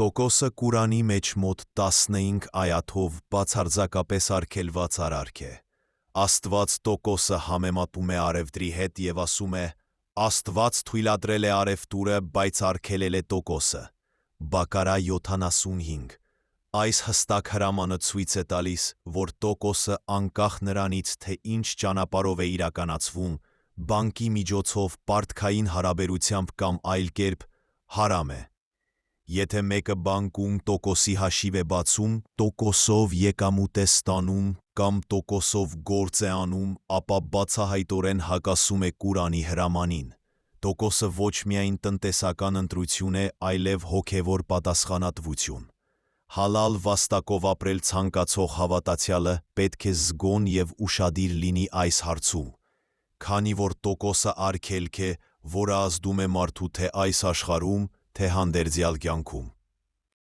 Տոկոսը Կուրանի մեջ մոտ 15 այաթով բացարձակապես արգելված արարք է։ Աստված տոկոսը համեմատում է արևտրի հետ և ասում է. «Աստված թույլատրել է արևտուրը, բայց արգելել է տոկոսը»։ Բակարա 75։ Այս հստակ հրամանը ցույց է տալիս, որ տոկոսը անկախ նրանից, թե ինչ ճանապարհով է իրականացվում, բանկի միջոցով, պարտքային հարաբերությամբ կամ այլ կերպ, հարամ է։ Եթե մեկը բանկում տոկոսի հաշիվ է բացում, տոկոսով եկամուտ է ստանում կամ տոկոսով գործ է անում, ապա բացահայտորեն հակասում է Կուրանի հրամանին։ Տոկոսը ոչ միայն տնտեսական ընտրություն է, այլև հոգևոր պատասխանատվություն։ Հալալ վաստակով ապրել ցանկացող հավատացյալը պետք է զգոն և ուշադիր լինի այս հարցում, քանի որ տոկոսը արգելք է, որը ազդում է մարդու թե այս աշխարհում, թե հանդերձյալ կյանքում։